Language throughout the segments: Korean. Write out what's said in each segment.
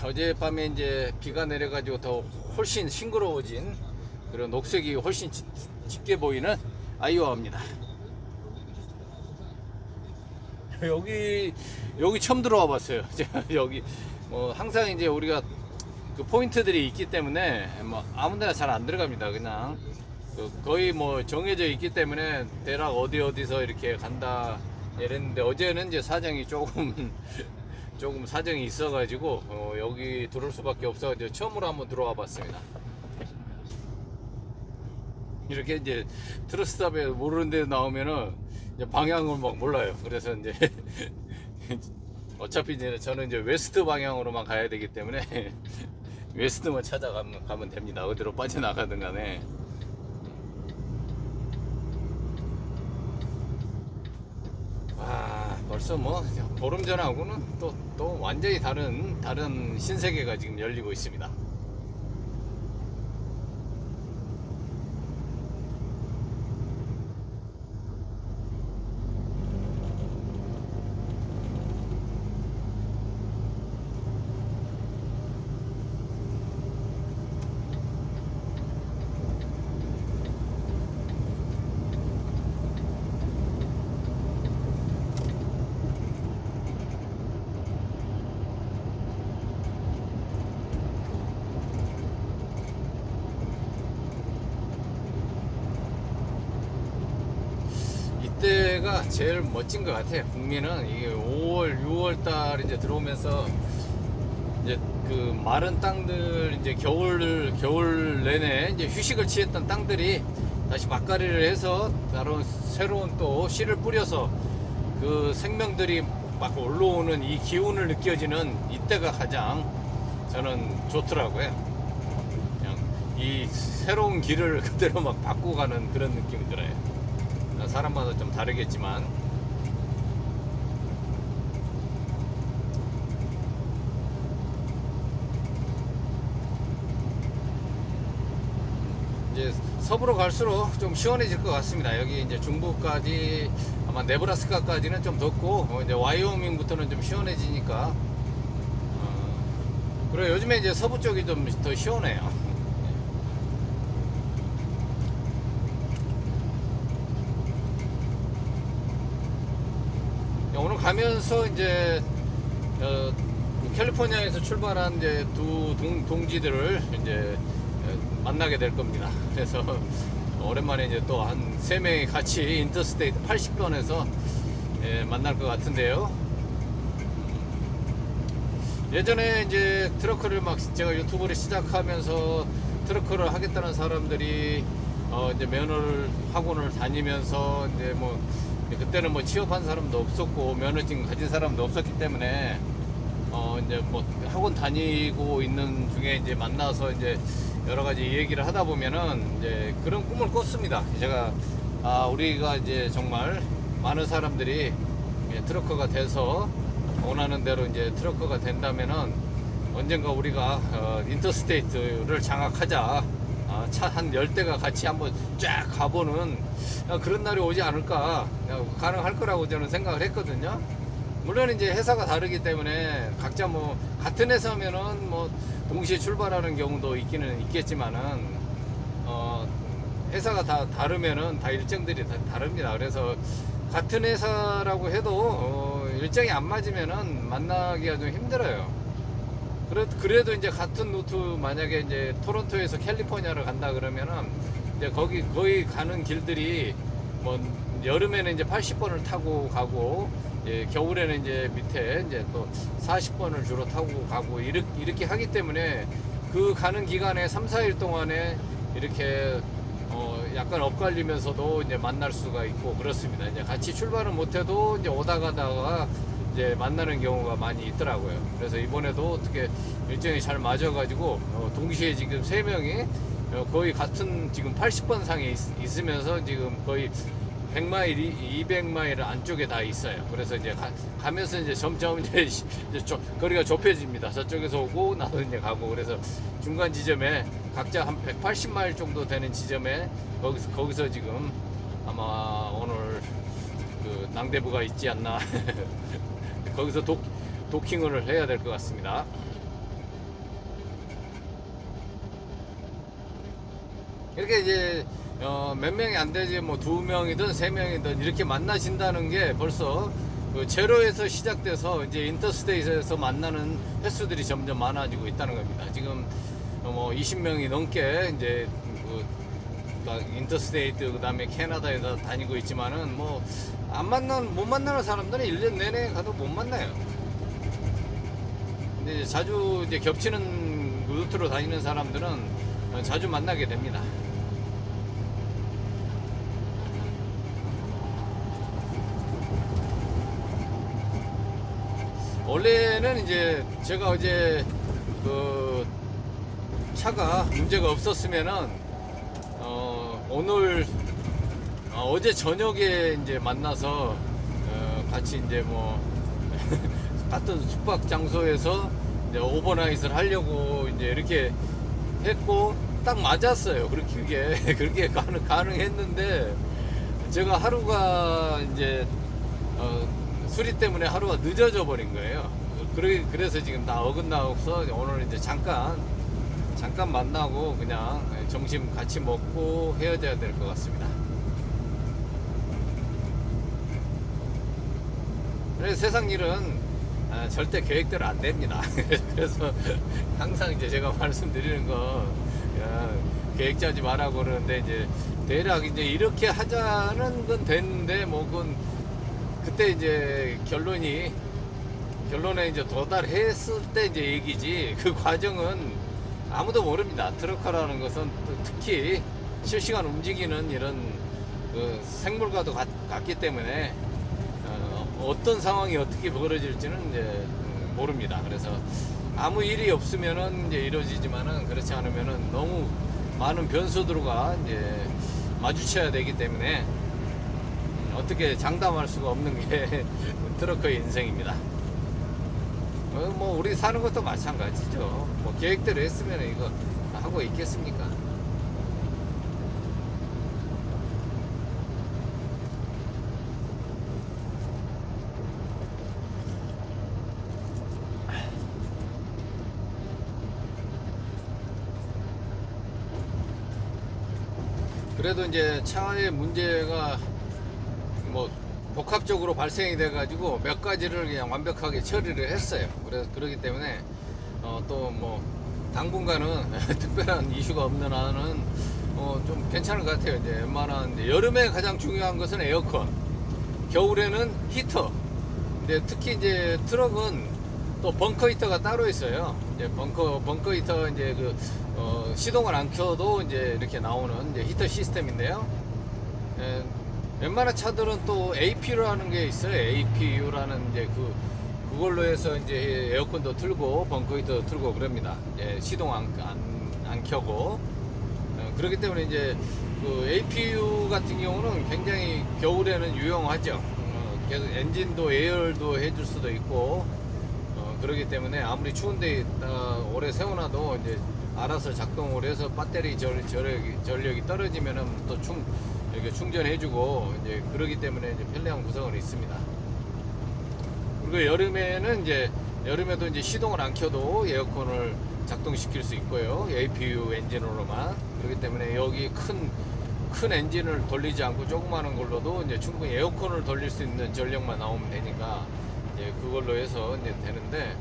어젯밤에 이제 비가 내려가지고 더 훨씬 싱그러워진 그런 녹색이 훨씬 짙게 보이는 아이오와입니다. 여기 처음 들어와 봤어요. 제가 여기 뭐 항상 이제 우리가 그 포인트들이 있기 때문에 뭐 아무데나 잘 안 들어갑니다. 그냥 거의 뭐 정해져 있기 때문에 대략 어디서 이렇게 간다 이랬는데, 어제는 이제 사정이 조금 사정이 있어가지고 여기 들어올 수밖에 없어가지고 처음으로 한번 들어와 봤습니다. 이렇게 이제 트러스탑에 모르는 데 나오면은 이제 방향을 막 몰라요. 그래서 이제 어차피 이제 저는 이제 웨스트 방향으로만 가야 되기 때문에 웨스트만 찾아가면 됩니다. 어디로 빠져나가든 간에. 벌써 뭐 보름 전하고는 또 완전히 다른 신세계가 지금 열리고 있습니다. 이때가 제일 멋진 것 같아요. 국민은 이게 5월, 6월 달 이제 들어오면서 이제 그 마른 땅들, 이제 겨울 내내 이제 휴식을 취했던 땅들이 다시 막가리를 해서 새로운 또 씨를 뿌려서 그 생명들이 막 올라오는 이 기운을 느껴지는 이때가 가장 저는 좋더라고요. 그냥 이 새로운 길을 그대로 막 바꿔가는 그런 느낌이 들어요. 사람마다 좀 다르겠지만, 이제 서부로 갈수록 좀 시원해질 것 같습니다. 여기 이제 중부까지, 아마 네브라스카까지는 좀 덥고 이제 와이오밍부터는 좀 시원해지니까, 그리고 요즘에 이제 서부 쪽이 좀 더 시원해요. 오늘 가면서 이제 캘리포니아에서 출발한 이제 두 동지들을 이제 만나게 될 겁니다. 그래서 오랜만에 이제 또 한 3명이 같이 인터스테이트 80번에서 만날 것 같은데요. 예전에 이제 트러크를 막 제가 유튜브를 시작하면서 트러크를 하겠다는 사람들이 이제 면허를 학원을 다니면서 이제 뭐 그때는 뭐 취업한 사람도 없었고 면허증 가진 사람도 없었기 때문에 이제 뭐 학원 다니고 있는 중에 이제 만나서 이제 여러 가지 얘기를 하다 보면은 이제 그런 꿈을 꿨습니다. 제가 우리가 이제 정말 많은 사람들이 트러커가 돼서 원하는 대로 이제 트러커가 된다면은 언젠가 우리가 인터스테이트를 장악하자, 차 한 10대가 같이 한번 쫙 가보는 그런 날이 오지 않을까, 가능할 거라고 저는 생각을 했거든요. 물론 이제 회사가 다르기 때문에 각자 뭐 같은 회사면은 뭐 동시에 출발하는 경우도 있기는 있겠지만은 회사가 다 다르면은 다 일정들이 다 다릅니다. 그래서 같은 회사라고 해도 일정이 안 맞으면은 만나기가 좀 힘들어요. 그래도 이제 같은 루트, 만약에 이제 토론토에서 캘리포니아를 간다 그러면은 이제 거기 가는 길들이 뭐 여름에는 이제 80번을 타고 가고, 겨울에는 이제 밑에 이제 또 40번을 주로 타고 가고 이렇게 하기 때문에 그 가는 기간에 3, 4일 동안에 이렇게 약간 엇갈리면서도 이제 만날 수가 있고 그렇습니다. 이제 같이 출발은 못해도 이제 오다 가다가 이제 만나는 경우가 많이 있더라고요. 그래서 이번에도 어떻게 일정이 잘 맞아가지고 동시에 지금 3명이 거의 같은 지금 80번 상에 있으면서 지금 거의 100마일, 200마일 안쪽에 다 있어요. 그래서 이제 가면서 이제 점점 이제 거리가 좁혀집니다. 저쪽에서 오고 나도 이제 가고, 그래서 중간 지점에 각자 한 180마일 정도 되는 지점에 거기서 지금 아마 오늘 그 낭대부가 있지 않나 거기서 도킹을 해야 될 것 같습니다. 이렇게 이제 몇 명이 안 되지 뭐 2명이든 3명이든 이렇게 만나신다는 게 벌써 그 제로에서 시작돼서 이제 인터스테이트에서 만나는 횟수들이 점점 많아지고 있다는 겁니다. 지금 뭐 20명이 넘게 이제 그 인터스테이트 그다음에 캐나다에서 다니고 있지만은 뭐 못 만나는 사람들은 1년 내내 가도 못 만나요. 근데 자주 이제 겹치는 루트로 다니는 사람들은 자주 만나게 됩니다. 원래는 이제 제가 어제 그 차가 문제가 없었으면은 오늘 어제 저녁에 이제 만나서 같이 이제 뭐 같은 숙박 장소에서 이제 오버나잇을 하려고 이제 이렇게 했고 딱 맞았어요. 그렇게 가능했는데 제가 하루가 이제 수리 때문에 하루가 늦어져 버린 거예요. 그래서 지금 다 어긋나서 오늘 이제 잠깐 만나고 그냥 점심 같이 먹고 헤어져야 될 것 같습니다. 그래서 세상 일은 절대 계획대로 안 됩니다. 그래서 항상 이제 제가 말씀드리는 거 계획 짜지 말라고 그러는데 이제 대략 이제 이렇게 하자는 건 됐는데 뭐 그건 그때 이제 결론에 이제 도달했을 때 이제 얘기지 그 과정은 아무도 모릅니다. 트럭커라는 것은 특히 실시간 움직이는 이런 그 생물과도 같기 때문에 어떤 상황이 어떻게 벌어질지는 이제 모릅니다. 그래서 아무 일이 없으면은 이제 이루어지지만은 그렇지 않으면은 너무 많은 변수들과 이제 마주쳐야 되기 때문에 어떻게 장담할 수가 없는 게 트럭커의 인생입니다. 뭐 우리 사는 것도 마찬가지죠. 뭐 계획대로 했으면 이거 하고 있겠습니까? 그래도 이제 차의 문제가 뭐 복합적으로 발생이 돼 가지고 몇 가지를 그냥 완벽하게 처리를 했어요. 그래서 그러기 때문에 또 뭐 당분간은 특별한 이슈가 없는 한은 좀 괜찮을 것 같아요. 이제 웬만한 이제 여름에 가장 중요한 것은 에어컨, 겨울에는 히터. 근데 특히 이제 트럭은 또 벙커 히터가 따로 있어요. 이제 벙커 히터 이제 시동을 안 켜도 이제 이렇게 나오는 이제 히터 시스템인데요. 웬만한 차들은 또 APU라는 게 있어요. APU라는 이제 그걸로 해서 이제 에어컨도 틀고 벙커 히터도 틀고 그럽니다. 시동 안 켜고. 그렇기 때문에 이제 그 APU 같은 경우는 굉장히 겨울에는 유용하죠. 계속 엔진도 예열도 해줄 수도 있고 그렇기 때문에 아무리 추운데 오래 세워놔도 이제 알아서 작동을 해서 배터리 전력이 떨어지면은 또 이렇게 충전해주고 이제 그러기 때문에 이제 편리한 구성은 있습니다. 그리고 여름에도 이제 시동을 안 켜도 에어컨을 작동시킬 수 있고요. APU 엔진으로만. 그렇기 때문에 여기 큰 엔진을 돌리지 않고 조그마한 걸로도 이제 충분히 에어컨을 돌릴 수 있는 전력만 나오면 되니까 이제 그걸로 해서 이제 되는데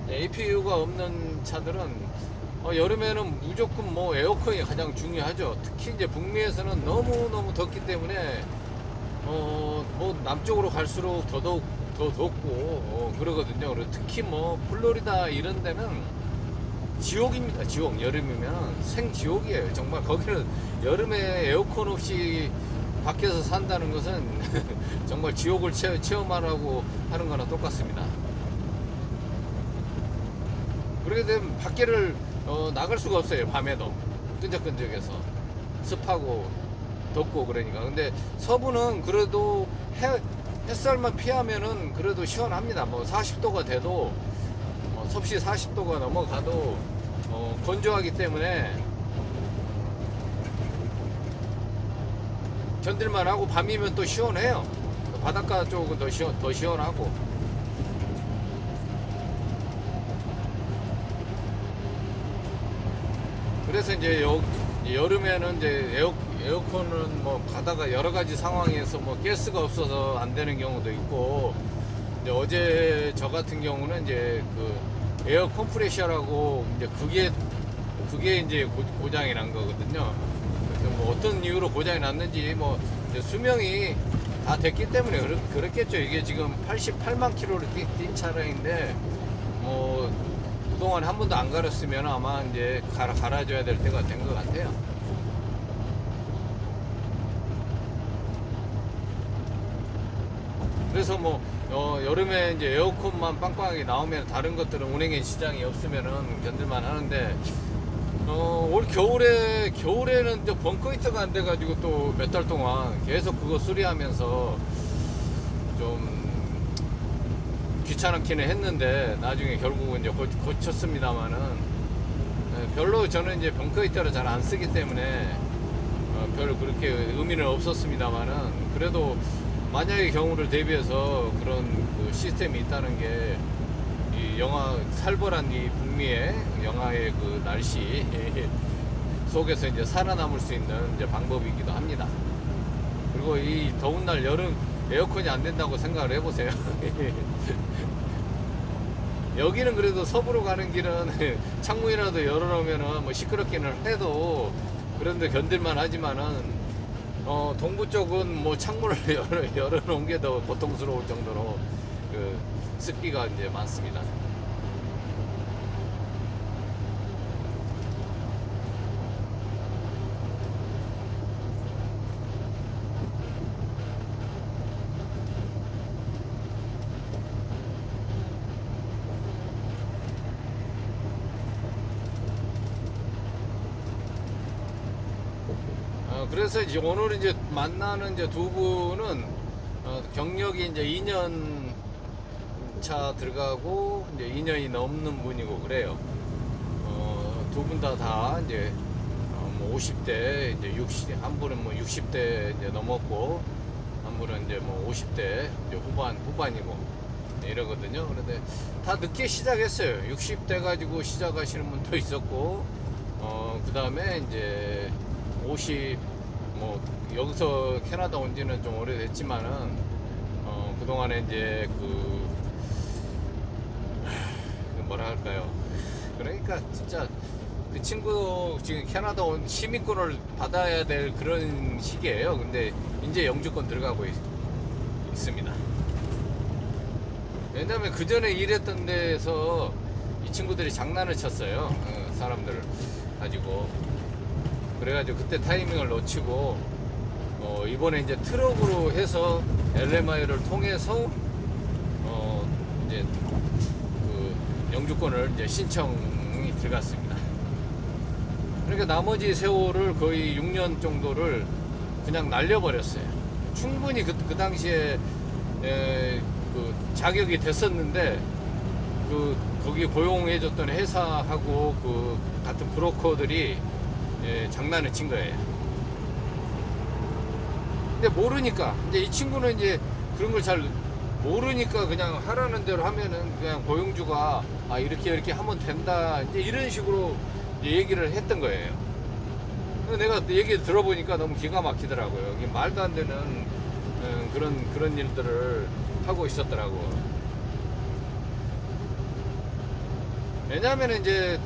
APU가 없는 차들은 여름에는 무조건 뭐 에어컨이 가장 중요하죠. 특히 이제 북미에서는 너무 덥기 때문에 뭐 남쪽으로 갈수록 더더욱 더 덥고 그러거든요. 그리고 특히 뭐 플로리다 이런 데는 지옥입니다. 지옥. 여름이면 생지옥이에요. 정말 거기는 여름에 에어컨 없이 밖에서 산다는 것은 정말 지옥을 체험하라고 하는 거나 똑같습니다. 그렇게 되면 밖에를 나갈 수가 없어요. 밤에도 끈적끈적해서 습하고 덥고 그러니까. 근데 서부는 그래도 햇살만 피하면은 그래도 시원합니다. 뭐 40도가 돼도 섭씨 40도가 넘어가도 건조하기 때문에 견딜만 하고 밤이면 또 시원해요. 바닷가 쪽은 더 시원하고. 그래서 이제 여름에는 이제 에어컨은 뭐 가다가 여러 가지 상황에서 뭐 가스가 없어서 안 되는 경우도 있고, 이제 어제 저 같은 경우는 이제 그 에어 컴프레셔라고 이제 그게 이제 고장이 난 거거든요. 그래서 뭐 어떤 이유로 고장이 났는지 뭐 이제 수명이 다 됐기 때문에 그렇겠죠. 이게 지금 88만 킬로를 뛴 차량인데 뭐 그동안 한 번도 안 갈았으면 아마 이제 갈아줘야 될 때가 된 것 같아요. 그래서 뭐 여름에 이제 에어컨만 빵빵하게 나오면 다른 것들은 운행에 지장이 없으면은 견딜만 하는데 올 겨울에는 이제 벙커 히터가 안 돼가지고 또 몇 달 동안 계속 그거 수리하면서 좀 귀찮기는 했는데 나중에 결국은 이제 고쳤습니다만은 별로 저는 이제 벙커 히터를 잘 안 쓰기 때문에 별로 그렇게 의미는 없었습니다만은 그래도 만약의 경우를 대비해서 그런 그 시스템이 있다는 게 이 영하 살벌한 이 북미의 영하의 그 날씨 속에서 이제 살아남을 수 있는 이제 방법이기도 합니다. 그리고 이 더운 날 여름 에어컨이 안 된다고 생각을 해보세요. 여기는 그래도 서부로 가는 길은 창문이라도 열어놓으면은 뭐 시끄럽기는 해도 그런데 견딜만 하지만은 동부 쪽은 뭐 창문을 열어놓은 게 더 고통스러울 정도로 그 습기가 이제 많습니다. 그래서 이제 오늘 이제 만나는 이제 두 분은 경력이 이제 2년 차 들어가고 이제 2년이 넘는 분이고 그래요. 두 분 다 이제 뭐 50대 이제 60, 한 분은 뭐 60대 이제 넘었고 한 분은 이제 뭐 50대 이제 후반이고 이러거든요. 그런데 다 늦게 시작했어요. 60대 가지고 시작하시는 분도 있었고 그 다음에 이제 50 뭐 여기서 캐나다 온 지는 좀 오래됐지만은 그동안에 이제 뭐라 할까요? 그러니까 진짜 그 친구 지금 캐나다 온 시민권을 받아야 될 그런 시기예요. 근데 이제 영주권 들어가고 있습니다. 왜냐면 그 전에 일했던 데에서 이 친구들이 장난을 쳤어요. 사람들을 가지고. 그래가지고 그때 타이밍을 놓치고 이번에 이제 트럭으로 해서 LMI를 통해서 이제 그 영주권을 이제 신청이 들어갔습니다. 그러니까 나머지 세월을 거의 6년 정도를 그냥 날려버렸어요. 충분히 그 당시에 그 자격이 됐었는데 거기 고용해줬던 회사하고 그 같은 브로커들이 장난을 친 거예요. 근데 모르니까 이제 이 친구는 이제 그런 걸 잘 모르니까 그냥 하라는 대로 하면은 그냥 고용주가 이렇게 하면 된다 이제 이런 식으로 이제 얘기를 했던 거예요. 내가 얘기 들어보니까 너무 기가 막히더라고요. 이게 말도 안 되는 그런 일들을 하고 있었더라고. 왜냐하면 이제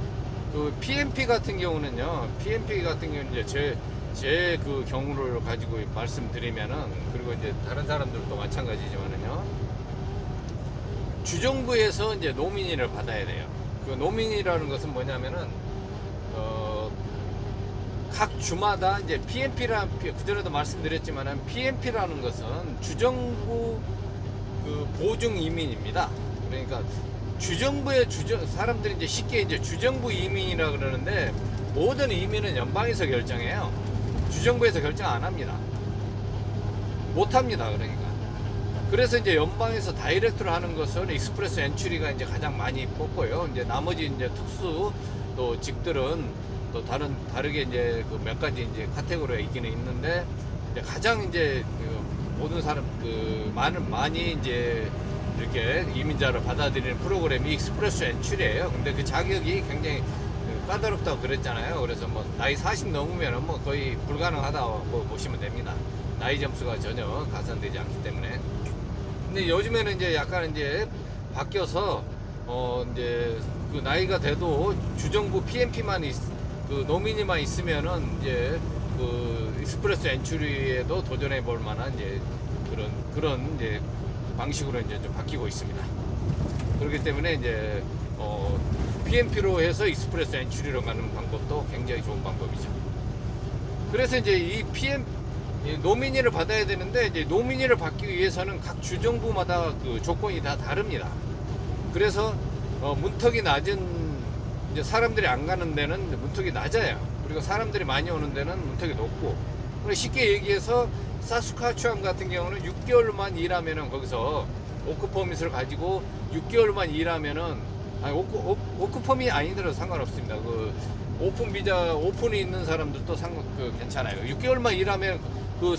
그 PMP 같은 경우는요, 이제 제 그 경우를 가지고 말씀드리면은, 그리고 이제 다른 사람들도 마찬가지지만은요, 주정부에서 이제 노미니를 받아야 돼요. 그 노미니라는 것은 뭐냐면은, 각 주마다 이제 그전에도 말씀드렸지만은 PMP라는 것은 주정부 그 보증 이민입니다. 그러니까 주정부의 사람들이 이제 쉽게 이제 주정부 이민이라 그러는데 모든 이민은 연방에서 결정해요. 주정부에서 결정 안 합니다. 못 합니다. 그러니까. 그래서 이제 연방에서 다이렉트로 하는 것은 익스프레스 엔츄리가 이제 가장 많이 뽑고요. 이제 나머지 이제 특수 또 직들은 또 다르게 이제 그 몇 가지 이제 카테고리가 있기는 있는데 이제 가장 이제 모든 사람 많이 이제 이렇게 이민자를 받아들이는 프로그램이 익스프레스 엔츄리예요. 근데 그 자격이 굉장히 까다롭다고 그랬잖아요. 그래서 뭐 나이 40 넘으면 뭐 거의 불가능하다고 보시면 됩니다. 나이 점수가 전혀 가산되지 않기 때문에. 근데 요즘에는 이제 약간 이제 바뀌어서 이제 그 나이가 돼도 주정부 PMP만 그 노미니만 있으면은 이제 그 익스프레스 엔츄리에도 도전해 볼 만한 이제 그런 이제 방식으로 이제 좀 바뀌고 있습니다. 그렇기 때문에 이제 PMP로 해서 익스프레스 엔츄리로 가는 방법도 굉장히 좋은 방법이죠. 그래서 이제 이 노미니를 받아야 되는데, 이제 노미니를 받기 위해서는 각 주정부마다 그 조건이 다 다릅니다. 그래서 문턱이 낮은, 이제 사람들이 안 가는 데는 문턱이 낮아요. 그리고 사람들이 많이 오는 데는 문턱이 높고. 쉽게 얘기해서 사스카추안 같은 경우는 6개월만 일하면은, 거기서 오크퍼밋을 가지고 6개월만 일하면은, 아니 오크퍼밋이 아니더라도 상관없습니다. 그 오픈 비자, 오픈이 있는 사람들도 괜찮아요. 6개월만 일하면 그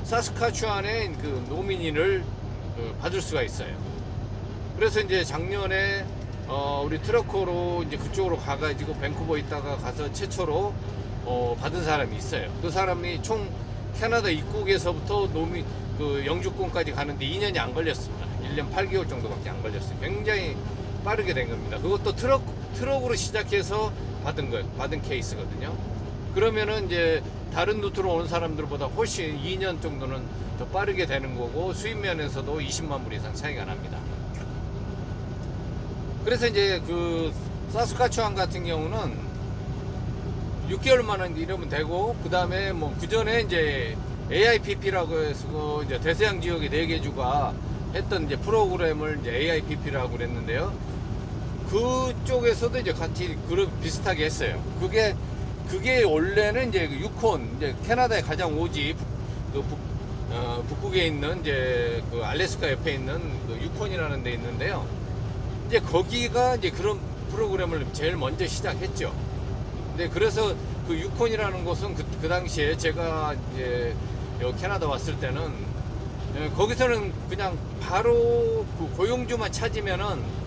사스카추안의 그 노미니를 받을 수가 있어요. 그래서 이제 작년에 우리 트러커로 이제 그쪽으로 가가지고 밴쿠버 있다가 가서 최초로 받은 사람이 있어요. 그 사람이 총 캐나다 입국에서부터 그 영주권까지 가는데 2년이 안 걸렸습니다. 1년 8개월 정도밖에 안 걸렸어요. 굉장히 빠르게 된 겁니다. 그것도 트럭으로 시작해서 받은 케이스거든요. 그러면은 이제 다른 루트로 오는 사람들보다 훨씬 2년 정도는 더 빠르게 되는 거고, 수입 면에서도 20만 불 이상 차이가 납니다. 그래서 이제 그 사스카추안 같은 경우는 6개월만은 이러면 되고, 그 다음에 뭐 그 전에 이제 AIPP라고 해서 이제 대서양 지역의 4개 주가 했던 이제 프로그램을 이제 AIPP라고 그랬는데요. 그쪽에서도 이제 같이 비슷하게 했어요. 그게 원래는 이제 유콘, 이제 캐나다의 가장 오지, 북극에 있는 이제 그 알래스카 옆에 있는 그 유콘이라는 데 있는데요. 이제 거기가 이제 그런 프로그램을 제일 먼저 시작했죠. 근데 그래서 그 유콘이라는 곳은 그 당시에 제가 이제 여기 캐나다 왔을 때는 거기서는 그냥 바로 그 고용주만 찾으면은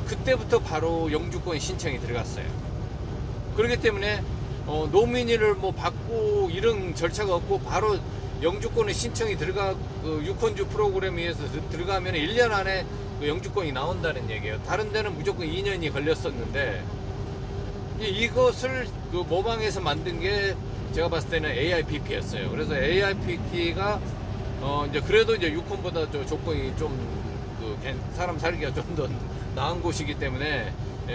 그때부터 바로 영주권 신청이 들어갔어요. 그렇기 때문에 노미니를 뭐 받고 이런 절차가 없고 바로 영주권의 신청이 그 유콘주 프로그램에 의해서 들어가면 1년 안에 그 영주권이 나온다는 얘기예요. 다른 데는 무조건 2년이 걸렸었는데, 이것을 그 모방해서 만든 게 제가 봤을 때는 AIPP였어요. 그래서 AIPP가 이제 그래도 이제 유콘보다 조건이 좀 사람 살기가 좀 더 나은 곳이기 때문에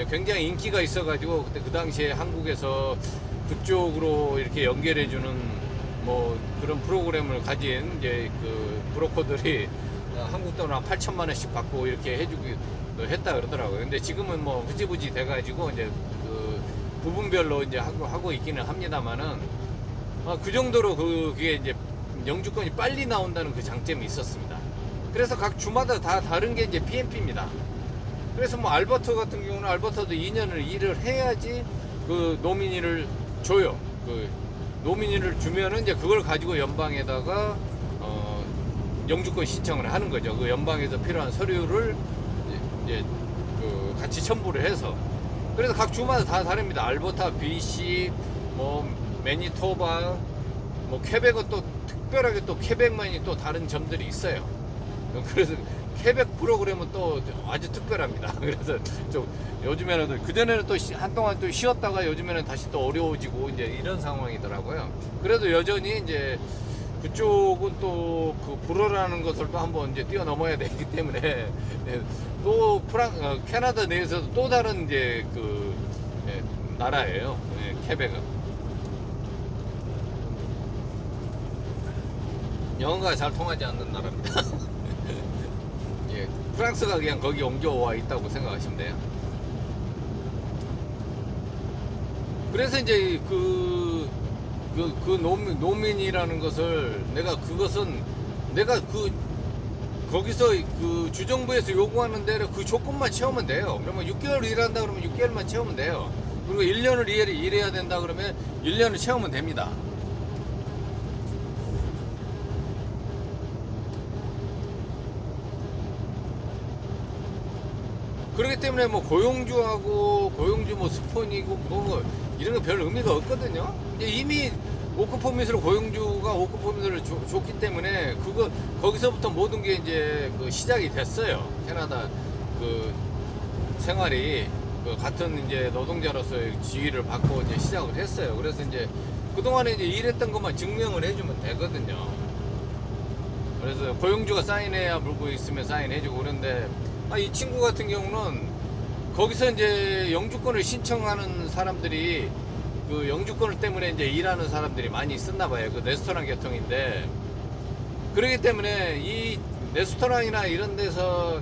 굉장히 인기가 있어가지고, 그때 그 당시에 한국에서 그쪽으로 이렇게 연결해주는 뭐 그런 프로그램을 가진 이제 그 브로커들이 한국 돈 한 8천만 원씩 받고 이렇게 해주고 했다 그러더라고요. 근데 지금은 뭐 흐지부지 돼가지고 이제 그 부분별로 이제 하고 있기는 합니다만은, 그 정도로 그게 이제 영주권이 빨리 나온다는 그 장점이 있었습니다. 그래서 각 주마다 다 다른 게 이제 PMP입니다. 그래서 뭐 알버터 같은 경우는 알버터도 2년을 일을 해야지 그 노미니를 줘요. 그 노미니를 주면은 이제 그걸 가지고 연방에다가 영주권 신청을 하는 거죠. 그 연방에서 필요한 서류를 이제 그 같이 첨부를 해서. 그래서 각 주마다 다 다릅니다. 알버타, BC, 뭐 매니토바, 뭐 퀘벡은 또 특별하게 또 퀘벡만이 또 다른 점들이 있어요. 그래서 퀘벡 프로그램은 또 아주 특별합니다. 그래서 좀 요즘에는 그전에는 또 한동안 또 쉬었다가 요즘에는 다시 또 어려워지고 이제 이런 상황이더라고요. 그래도 여전히 이제 그쪽은 또 그 불어라는 것을 또 한번 이제 뛰어넘어야 되기 때문에 또 캐나다 내에서도 또 다른 이제 그 나라예요. 퀘벡은 영어가 잘 통하지 않는 나라입니다. 프랑스가 그냥 거기 옮겨와 있다고 생각하시면 돼요. 그래서 이제 노민이라는 것을 내가 거기서 그 주정부에서 요구하는 대로 그 조건만 채우면 돼요. 그러면 6개월 일한다 그러면 6개월만 채우면 돼요. 그리고 1년을 일해야 된다 그러면 1년을 채우면 됩니다. 그렇기 때문에 뭐 고용주 뭐 스폰이고 뭐 이런 거 별 의미가 없거든요. 이제 이미 워크퍼밋으로 고용주가 워크퍼밋을 줬기 때문에 거기서부터 모든 게 이제 그 시작이 됐어요. 캐나다 그 생활이 그 같은 이제 노동자로서의 지위를 받고 이제 시작을 했어요. 그래서 이제 그동안에 이제 일했던 것만 증명을 해주면 되거든요. 그래서 고용주가 사인해야 물고 있으면 사인해주고 그런데 이 친구 같은 경우는 거기서 이제 영주권을 신청하는 사람들이 그 영주권 때문에 이제 일하는 사람들이 많이 있었나 봐요. 그 레스토랑 계통인데 그렇기 때문에 이 레스토랑이나 이런 데서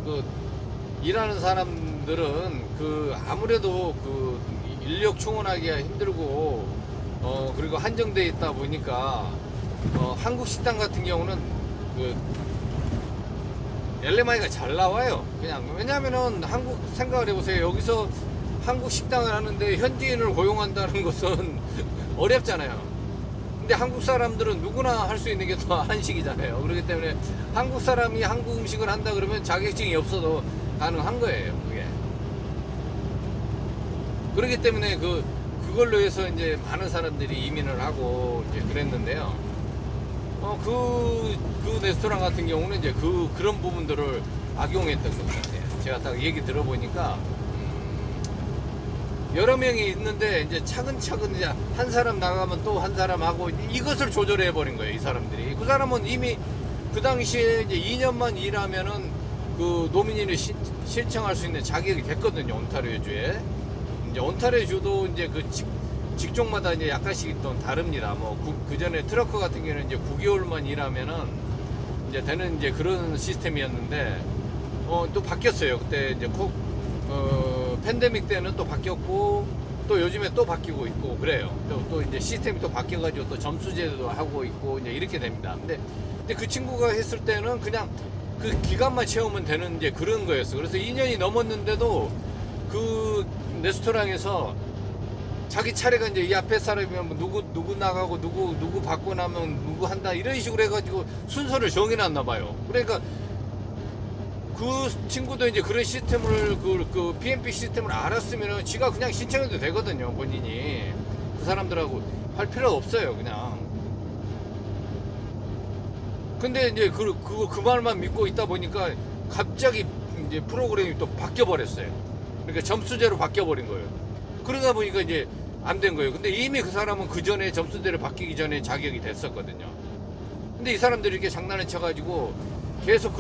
그 일하는 사람들은 그 아무래도 그 인력 충원하기가 힘들고 그리고 한정돼 있다 보니까 한국 식당 같은 경우는 그 LMI가 잘 나와요. 그냥 왜냐면은 한국 생각을 해보세요. 여기서 한국 식당을 하는데 현지인을 고용한다는 것은 어렵잖아요. 근데 한국 사람들은 누구나 할 수 있는 게 또 한식이잖아요. 그렇기 때문에 한국 사람이 한국 음식을 한다 그러면 자격증이 없어도 가능한 거예요. 그게. 그렇기 때문에 그걸로 해서 이제 많은 사람들이 이민을 하고 이제 그랬는데요. 그 레스토랑 같은 경우는 이제 그런 부분들을 악용했던 것 같아요. 제가 딱 얘기 들어보니까, 여러 명이 있는데, 이제 차근차근 이제 한 사람 나가면 또 한 사람 하고, 이것을 조절해버린 거예요, 이 사람들이. 그 사람은 이미 그 당시에 이제 2년만 일하면은 그 노민인을 신청할 수 있는 자격이 됐거든요, 온타리오주에. 이제 온타리오주도 이제 그 직종마다 이제 약간씩 또 다릅니다. 그 전에 트러커 같은 경우는 이제 9개월만 일하면은 이제 되는 이제 그런 시스템이었는데, 또 바뀌었어요. 그때 이제 팬데믹 때는 또 바뀌었고, 또 요즘에 또 바뀌고 있고, 그래요. 또 이제 시스템이 또 바뀌어가지고 또 점수제도 하고 있고, 이제 이렇게 됩니다. 근데 그 친구가 했을 때는 그냥 그 기간만 채우면 되는 이제 그런 거였어. 그래서 2년이 넘었는데도 그 레스토랑에서 자기 차례가 이제 이 앞에 사람이면 누구 나가고 누구 받고 나면 누구 한다 이런 식으로 해가지고 순서를 정해놨나 봐요. 그러니까 그 친구도 이제 그런 시스템을 그 PMP 시스템을 알았으면은 지가 그냥 신청해도 되거든요. 본인이 그 사람들하고 할 필요 없어요. 그냥. 근데 이제 그 말만 믿고 있다 보니까 갑자기 이제 프로그램이 또 바뀌어 버렸어요. 그러니까 점수제로 바뀌어 버린 거예요. 그러다 보니까 이제 안 된 거예요. 근데 이미 그 사람은 그 전에 점수대로 바뀌기 전에 자격이 됐었거든요. 근데 이 사람들이 이렇게 장난을 쳐가지고 계속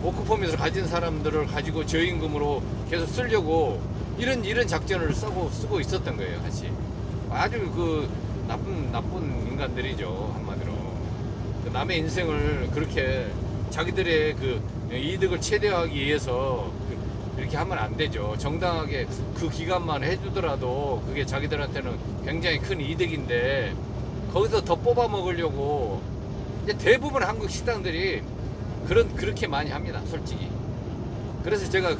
워크퍼밋을 가진 사람들을 가지고 저임금으로 계속 쓰려고 이런 작전을 쓰고 있었던 거예요, 같이. 아주 나쁜 인간들이죠, 한마디로. 남의 인생을 그렇게 자기들의 이득을 최대화하기 위해서 이렇게 하면 안 되죠. 정당하게 그 기간만 해주더라도 그게 자기들한테는 굉장히 큰 이득인데 거기서 더 뽑아 먹으려고 이제 대부분 한국 식당들이 그렇게 많이 합니다, 솔직히. 그래서 제가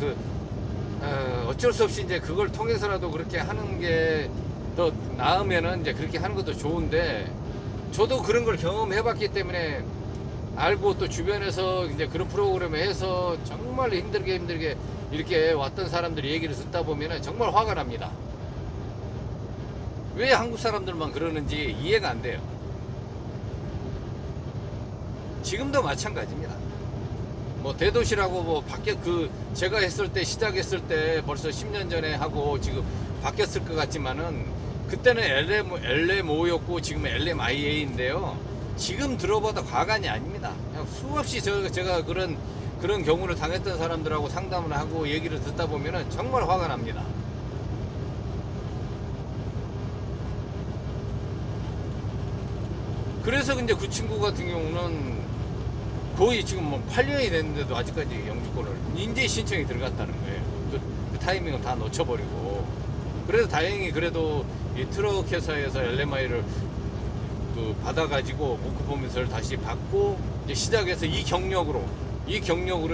어쩔 수 없이 이제 그걸 통해서라도 그렇게 하는 게 더 나으면은 이제 그렇게 하는 것도 좋은데, 저도 그런 걸 경험해봤기 때문에 알고 또 주변에서 이제 그런 프로그램을 해서 정말 힘들게 이렇게 왔던 사람들이 얘기를 듣다 보면 정말 화가 납니다. 왜 한국 사람들만 그러는지 이해가 안 돼요. 지금도 마찬가지입니다. 대도시라고 제가 했을 때, 시작했을 때 벌써 10년 전에 하고 지금 바뀌었을 것 같지만은 그때는 LMO였고 지금은 LMIA인데요. 지금 들어봐도 과간이 아닙니다. 그냥 수없이 제가 그런 경우를 당했던 사람들하고 상담을 하고 얘기를 듣다 보면은 정말 화가 납니다. 그래서 이제 그 친구 같은 경우는 거의 지금 8년이 됐는데도 아직까지 영주권을 인재 신청이 들어갔다는 거예요. 그 타이밍을 다 놓쳐버리고. 그래서 다행히 그래도 이 트럭 회사에서 LMI를 받아가지고 워크퍼밋을 다시 받고 이제 시작해서 이 경력으로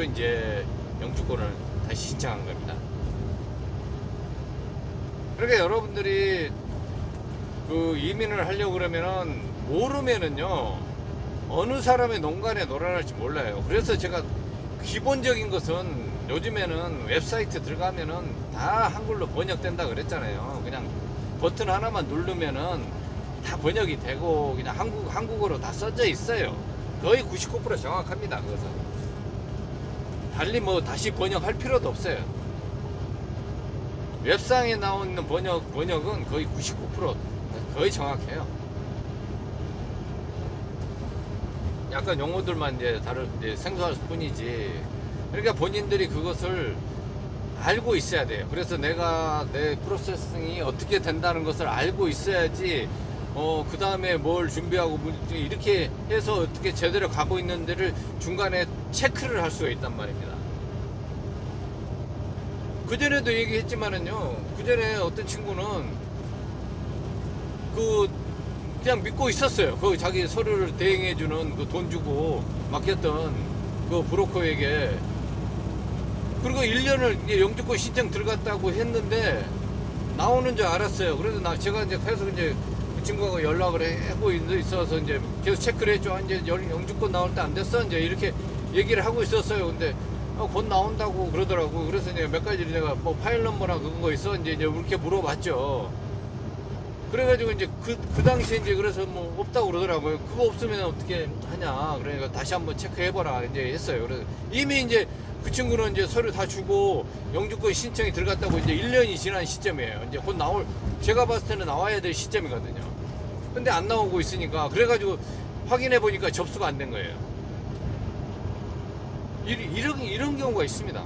이제 영주권을 다시 신청한 겁니다. 그러니까 여러분들이 이민을 하려고 그러면은 모르면은요 어느 사람의 농간에 놀아날지 몰라요. 그래서 제가 기본적인 것은 요즘에는 웹사이트 들어가면은 다 한글로 번역된다 그랬잖아요. 그냥 버튼 하나만 누르면은 다 번역이 되고 그냥 한국어로 다 써져 있어요. 거의 99% 정확합니다. 그것은 달리 뭐 다시 번역할 필요도 없어요. 웹상에 나오는 번역은 거의 99% 거의 정확해요. 약간 용어들만 이제 이제 생소할 뿐이지. 그러니까 본인들이 그것을 알고 있어야 돼요. 그래서 내가 내 프로세싱이 어떻게 된다는 것을 알고 있어야지 그 다음에 뭘 준비하고 이렇게 해서 어떻게 제대로 가고 있는지를 중간에 체크를 할 수가 있단 말입니다. 그전에도 얘기했지만은요, 그전에 어떤 친구는 그냥 믿고 있었어요. 그 자기 서류를 대행해주는 그 돈 주고 맡겼던 그 브로커에게. 그리고 1년을 영주권 신청 들어갔다고 했는데 나오는 줄 알았어요. 그래서 제가 이제 계속 이제 그 친구하고 연락을 하고 있어서 이제 계속 체크를 했죠. 이제 영주권 나올 때 안 됐어? 이제 이렇게 얘기를 하고 있었어요. 근데 곧 나온다고 그러더라고. 그래서 내가 몇 가지 내가 뭐 파일 넘버나 그런 거 있어? 이제 이렇게 물어봤죠. 그래가지고 이제 그 당시에 이제 그래서 뭐 없다고 그러더라고요. 그거 없으면 어떻게 하냐. 그러니까 다시 한번 체크해봐라. 이제 했어요. 그래서 이미 이제 그 친구는 이제 서류 다 주고 영주권 신청이 들어갔다고 이제 1년이 지난 시점이에요. 이제 곧 제가 봤을 때는 나와야 될 시점이거든요. 근데 안 나오고 있으니까 그래가지고 확인해 보니까 접수가 안 된 거예요. 이런 경우가 있습니다.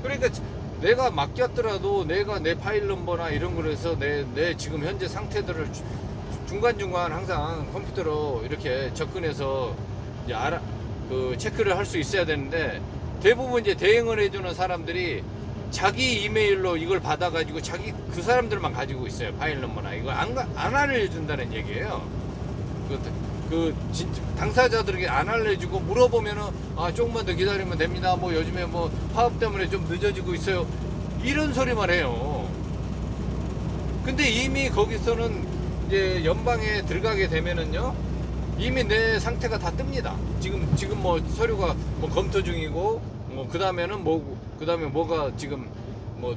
그러니까 내가 맡겼더라도 내가 내 파일 넘버나 이런 거를 해서 내 지금 현재 상태들을 중간중간 항상 컴퓨터로 이렇게 접근해서 이제 체크를 할 수 있어야 되는데 대부분 이제 대행을 해주는 사람들이 자기 이메일로 이걸 받아가지고 그 사람들만 가지고 있어요. 파일 넘버나 이거 안 알려준다는 얘기예요. 당사자들에게 안 알려주고 물어보면은 조금만 더 기다리면 됩니다. 뭐 요즘에 뭐 파업 때문에 좀 늦어지고 있어요. 이런 소리만 해요. 근데 이미 거기서는 이제 연방에 들어가게 되면은요, 이미 내 상태가 다 뜹니다. 지금 뭐 서류가 뭐 검토 중이고, 뭐 그 다음에 뭐가 지금 뭐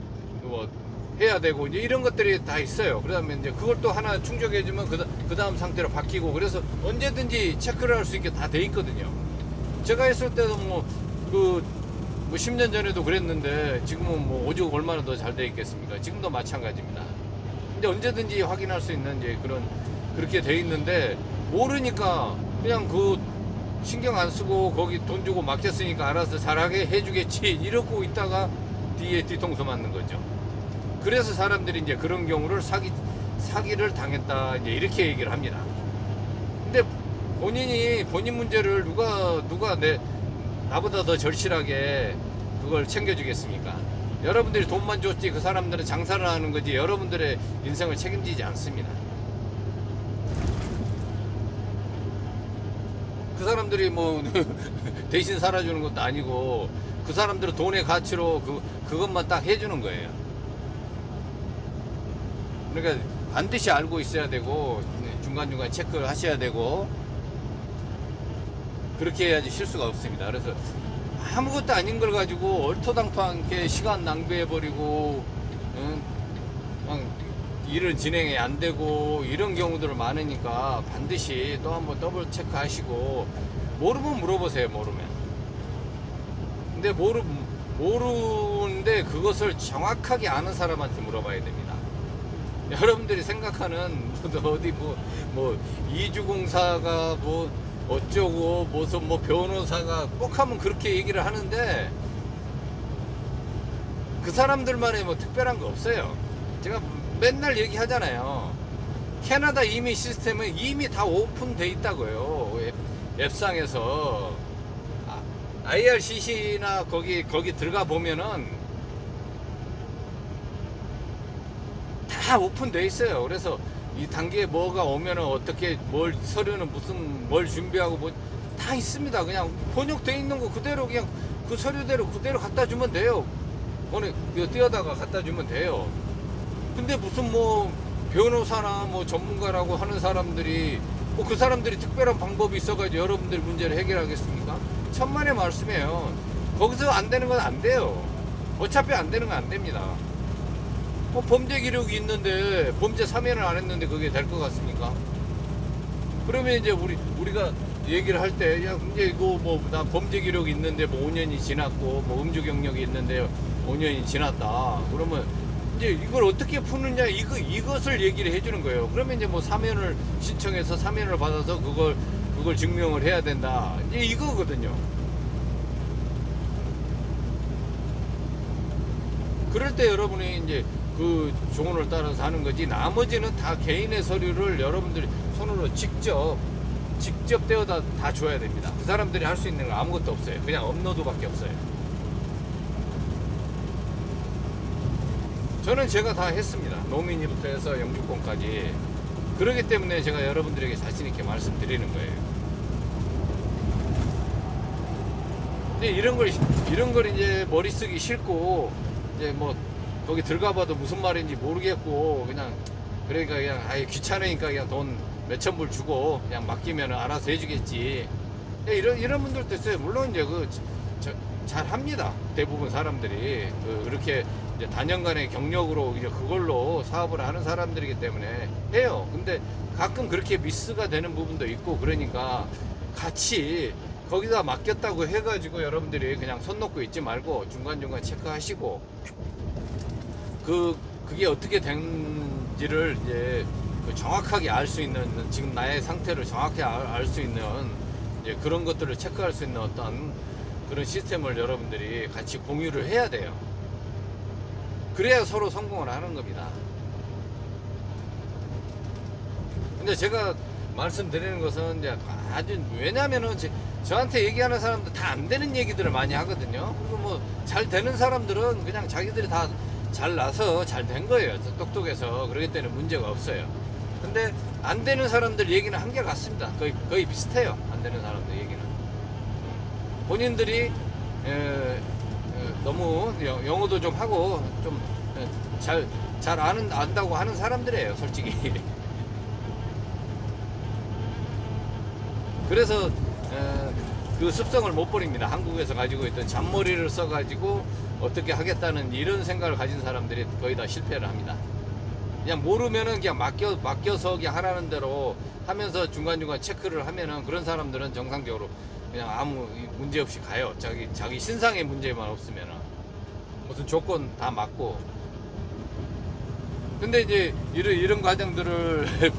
해야 되고 이제 이런 것들이 다 있어요. 그다음에 이제 그걸 또 하나 충족해주면 그 다음 상태로 바뀌고, 그래서 언제든지 체크를 할 수 있게 다 돼 있거든요. 제가 했을 때도 뭐 10년 전에도 그랬는데 지금은 뭐 오죽 얼마나 더 잘 돼 있겠습니까? 지금도 마찬가지입니다. 근데 언제든지 확인할 수 있는 이제 그렇게 돼 있는데 모르니까 그냥 신경 안 쓰고 거기 돈 주고 맡겼으니까 알아서 잘하게 해주겠지 이러고 있다가 뒤에 뒤통수 맞는 거죠. 그래서 사람들이 이제 그런 경우를 사기를 당했다 이제 이렇게 얘기를 합니다. 근데 본인 문제를 누가 나보다 더 절실하게 그걸 챙겨주겠습니까? 여러분들이 돈만 줬지 그 사람들은 장사를 하는 거지 여러분들의 인생을 책임지지 않습니다. 그 사람들이 뭐 대신 살아주는 것도 아니고 그 사람들은 돈의 가치로 그것만 딱 해주는 거예요. 그러니까 반드시 알고 있어야 되고 중간중간 체크를 하셔야 되고 그렇게 해야지 실수가 없습니다. 그래서 아무것도 아닌 걸 가지고 얼토당토하게 시간 낭비해버리고 일을 진행이 안 되고 이런 경우들 많으니까 반드시 또 한번 더블 체크 하시고 모르면 물어보세요. 모르면. 근데 모르는데 그것을 정확하게 아는 사람한테 물어봐야 됩니다. 여러분들이 생각하는 어디 뭐 이주공사가 뭐 어쩌고 무슨 뭐 변호사가 꼭 하면 그렇게 얘기를 하는데 그 사람들만의 뭐 특별한 거 없어요. 제가 맨날 얘기하잖아요. 캐나다 이미 시스템은 이미 다 오픈돼 있다고요. 앱상에서 IRCC나 거기 들어가 보면은 다 오픈돼 있어요. 그래서 이 단계에 뭐가 오면은 어떻게 뭘 서류는 뭘 준비하고 뭐 다 있습니다. 그냥 번역돼 있는 거 그대로 그냥 그 서류대로 그대로 갖다 주면 돼요. 띄어다가 갖다 주면 돼요. 근데 무슨 뭐 변호사나 뭐 전문가라고 하는 사람들이 뭐 그 사람들이 특별한 방법이 있어가지고 여러분들 문제를 해결하겠습니까? 천만의 말씀이에요. 거기서 안 되는 건 안 돼요. 어차피 안 되는 건 안 됩니다. 뭐 범죄 기록이 있는데 범죄 사면을 안 했는데 그게 될 것 같습니까? 그러면 이제 우리가 얘기를 할 때, 야, 이제 이거 뭐, 나 범죄 기록이 있는데 뭐 5년이 지났고, 뭐 음주 경력이 있는데 5년이 지났다. 그러면 이제 이걸 어떻게 푸느냐, 이것을 얘기를 해주는 거예요. 그러면 이제 뭐 사면을 신청해서 사면을 받아서 그걸 증명을 해야 된다. 이제 이거거든요. 그럴 때 여러분이 이제 그 조언을 따라서 하는 거지, 나머지는 다 개인의 서류를 여러분들이 손으로 직접 떼어다 다 줘야 됩니다. 그 사람들이 할 수 있는 건 아무것도 없어요. 그냥 업로드밖에 없어요. 저는 제가 다 했습니다. 노민이부터 해서 영주권까지. 그렇기 때문에 제가 여러분들에게 자신 있게 말씀드리는 거예요. 근데 이런 걸 이제 머리 쓰기 싫고, 이제 뭐 거기 들어가봐도 무슨 말인지 모르겠고, 그러니까 그냥 아예 귀찮으니까 그냥 돈 몇천 불 주고 그냥 맡기면 알아서 해주겠지. 이런 분들도 있어요. 물론 이제 잘 합니다. 대부분 사람들이 그렇게 이제 단연간의 경력으로 이제 그걸로 사업을 하는 사람들이기 때문에 해요. 근데 가끔 그렇게 미스가 되는 부분도 있고, 그러니까 같이 거기다 맡겼다고 해가지고 여러분들이 그냥 손 놓고 있지 말고 중간중간 체크하시고, 그게 어떻게 된지를 이제 정확하게 알 수 있는, 지금 나의 상태를 정확히 알 수 있는 이제 그런 것들을 체크할 수 있는 어떤 그런 시스템을 여러분들이 같이 공유를 해야 돼요. 그래야 서로 성공을 하는 겁니다. 근데 제가 말씀드리는 것은 이제 아주, 왜냐면은 저한테 얘기하는 사람들 다 안 되는 얘기들을 많이 하거든요. 그리고 뭐 잘 되는 사람들은 그냥 자기들이 다 잘나서 잘 된 거예요. 똑똑해서. 그렇기 때문에 문제가 없어요. 근데 안 되는 사람들 얘기는 한결 같습니다. 거의 비슷해요. 안 되는 사람들 얘기는. 본인들이 너무 영어도 좀 하고 좀 잘 안다고 하는 사람들이에요, 솔직히. 그래서 그 습성을 못 버립니다. 한국에서 가지고 있던 잔머리를 써가지고 어떻게 하겠다는 이런 생각을 가진 사람들이 거의 다 실패를 합니다. 그냥 모르면은 그냥 맡겨서 그냥 하라는 대로 하면서 중간중간 체크를 하면은 그런 사람들은 정상적으로 그냥 아무 문제 없이 가요. 자기 신상의 문제만 없으면은 무슨 조건 다 맞고. 근데 이제 이런 과정들을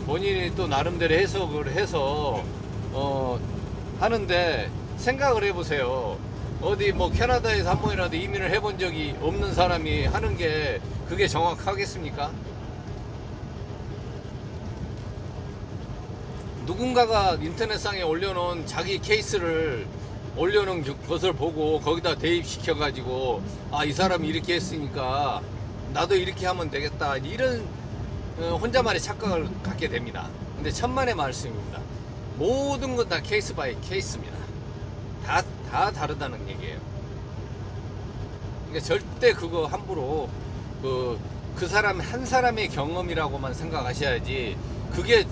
본인이 또 나름대로 해석을 해서 하는데, 생각을 해보세요. 어디 뭐 캐나다에서 한 번이라도 이민을 해본 적이 없는 사람이 하는 게 그게 정확하겠습니까? 누군가가 인터넷상에 올려놓은 자기 케이스를 올려놓은 것을 보고 거기다 대입시켜 가지고, 아, 이 사람이 이렇게 했으니까 나도 이렇게 하면 되겠다, 이런 혼자만의 착각을 갖게 됩니다. 근데 천만의 말씀입니다. 모든 건 다 케이스 바이 케이스입니다. 다 다르다는 얘기예요. 그러니까 절대 그거 함부로 그 사람 한 사람의 경험이라고만 생각하셔야지, 그게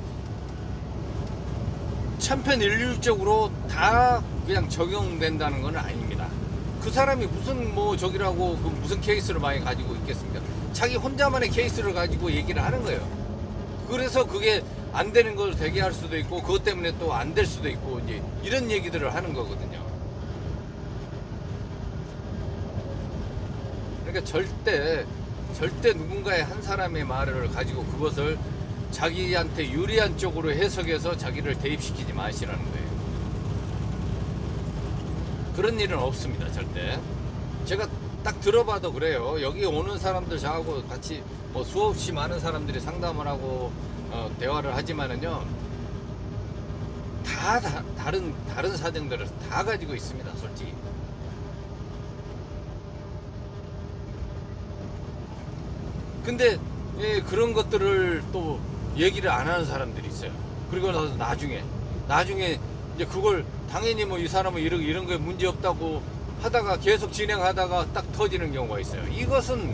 천편일률적으로 다 그냥 적용된다는 건 아닙니다. 그 사람이 무슨 뭐 저기라고 무슨 케이스를 많이 가지고 있겠습니까? 자기 혼자만의 케이스를 가지고 얘기를 하는 거예요. 그래서 그게 안 되는 걸 되게 할 수도 있고, 그것 때문에 또 안 될 수도 있고, 이제 이런 얘기들을 하는 거거든요. 그러니까 절대 누군가의 한 사람의 말을 가지고 그것을 자기한테 유리한 쪽으로 해석해서 자기를 대입시키지 마시라는 거예요. 그런 일은 없습니다, 절대. 제가 딱 들어봐도 그래요. 여기 오는 사람들 저하고 같이 뭐 수없이 많은 사람들이 상담을 하고 대화를 하지만은요, 다 다른 사정들을 다 가지고 있습니다, 솔직히. 근데 그런 것들을 또 얘기를 안 하는 사람들이 있어요. 그리고 나중에 이제 그걸 당연히 뭐 이 사람은 이런 거에 문제 없다고 하다가 계속 진행하다가 딱 터지는 경우가 있어요. 이것은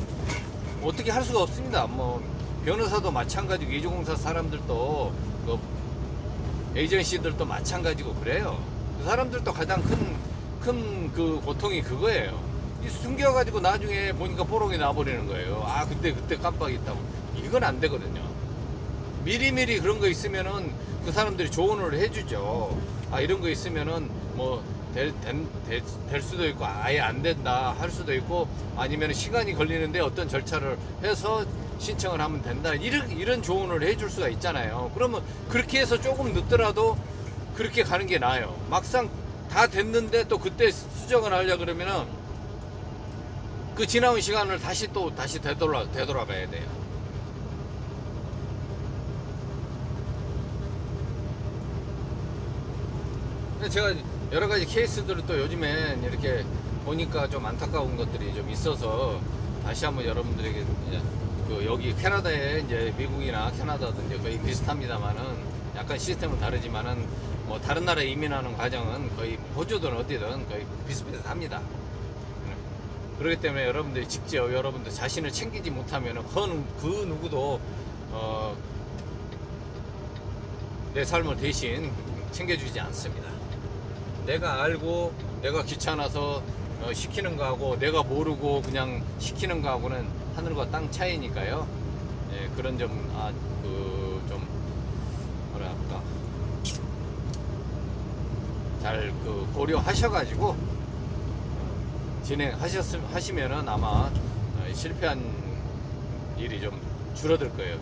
어떻게 할 수가 없습니다. 뭐 변호사도 마찬가지고, 이주공사 사람들도 에이전시들도 마찬가지고 그래요. 그 사람들도 가장 큰 그 고통이 그거예요. 이 숨겨가지고 나중에 보니까 뽀록이 나버리는 거예요. 아, 그때 깜빡했다고. 이건 안 되거든요. 미리미리 그런 거 있으면은 그 사람들이 조언을 해주죠. 아, 이런 거 있으면은 뭐 될 수도 있고 아예 안 된다 할 수도 있고, 아니면 시간이 걸리는데 어떤 절차를 해서 신청을 하면 된다, 이런 조언을 해줄 수가 있잖아요. 그러면 그렇게 해서 조금 늦더라도 그렇게 가는 게 나아요. 막상 다 됐는데 또 그때 수정을 하려 그러면은 그 지나온 시간을 다시 되돌아가야 돼요. 제가 여러 가지 케이스들을 또 요즘엔 이렇게 보니까 좀 안타까운 것들이 좀 있어서 다시 한번 여러분들에게, 그 여기 캐나다에 이제 미국이나 캐나다도 이제 거의 비슷합니다만은 약간 시스템은 다르지만은 뭐 다른 나라에 이민하는 과정은 거의 호주든 어디든 거의 비슷비슷합니다. 그렇기 때문에 여러분들이 직접 여러분들 자신을 챙기지 못하면은 그 누구도 내 삶을 대신 챙겨주지 않습니다. 내가 알고 내가 귀찮아서 시키는 거하고 내가 모르고 그냥 시키는 거하고는 하늘과 땅 차이니까요. 예, 그런 좀 좀 뭐랄까 잘 고려하셔가지고 진행하시면은 아마 실패한 일이 좀 줄어들 거예요.